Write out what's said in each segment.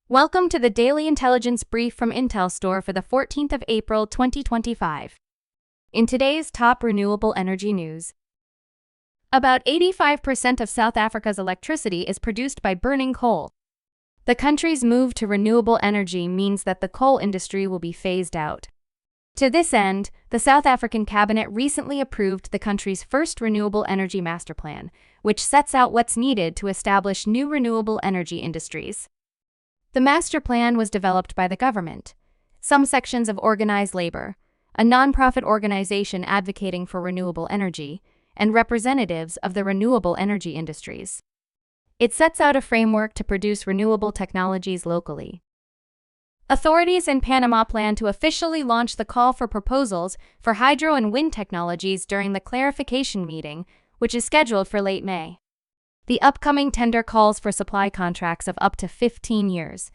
Welcome to the Daily Intelligence Brief from IntelStor for the 14th of April 2025. In today's top renewable energy news, about 85% of South Africa's electricity is produced by burning coal. The country's move to renewable energy means that the coal industry will be phased out. To this end, the South African cabinet recently approved the country's first renewable energy masterplan, which sets out what's needed to establish new renewable energy industries. The master plan was developed by the government, some sections of organized labor, a nonprofit organization advocating for renewable energy, and representatives of the renewable energy industries. It sets out a framework to produce renewable technologies locally. Authorities in Panama plan to officially launch the call for proposals for hydro and wind technologies during the clarification meeting, which is scheduled for late May. The upcoming tender calls for supply contracts of up to 15 years.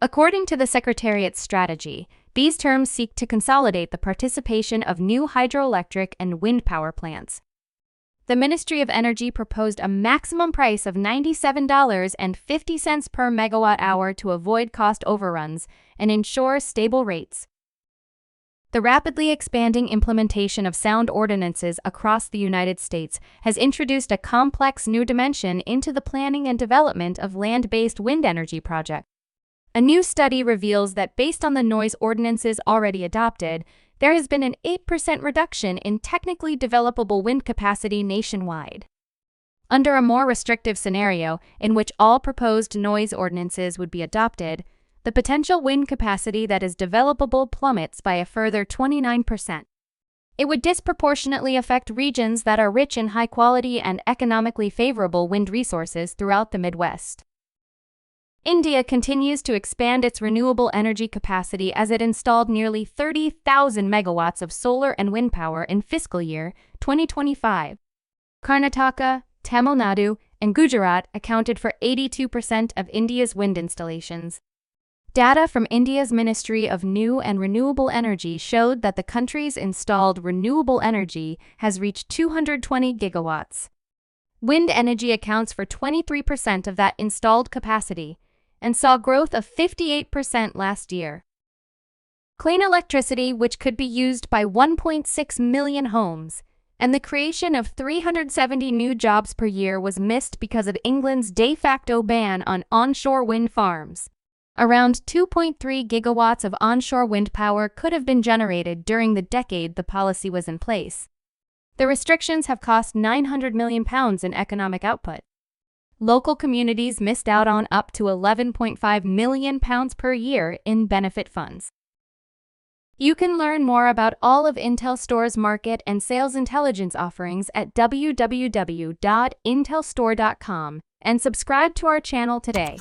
According to the Secretariat's strategy, these terms seek to consolidate the participation of new hydroelectric and wind power plants. The Ministry of Energy proposed a maximum price of $97.50 per megawatt hour to avoid cost overruns and ensure stable rates. The rapidly expanding implementation of sound ordinances across the United States has introduced a complex new dimension into the planning and development of land-based wind energy projects. A new study reveals that based on the noise ordinances already adopted, there has been an 8% reduction in technically developable wind capacity nationwide. Under a more restrictive scenario, in which all proposed noise ordinances would be adopted, the potential wind capacity that is developable plummets by a further 29%. It would disproportionately affect regions that are rich in high-quality and economically favorable wind resources throughout the Midwest. India continues to expand its renewable energy capacity as it installed nearly 30,000 megawatts of solar and wind power in fiscal year 2025. Karnataka, Tamil Nadu, and Gujarat accounted for 82% of India's wind installations. Data from India's Ministry of New and Renewable Energy showed that the country's installed renewable energy has reached 220 gigawatts. Wind energy accounts for 23% of that installed capacity and saw growth of 58% last year. Clean electricity, which could be used by 1.6 million homes, and the creation of 370 new jobs per year was missed because of England's de facto ban on onshore wind farms. Around 2.3 gigawatts of onshore wind power could have been generated during the decade the policy was in place. The restrictions have cost £900 million in economic output. Local communities missed out on up to £11.5 million per year in benefit funds. You can learn more about all of IntelStor's market and sales intelligence offerings at www.intelstor.com and subscribe to our channel today.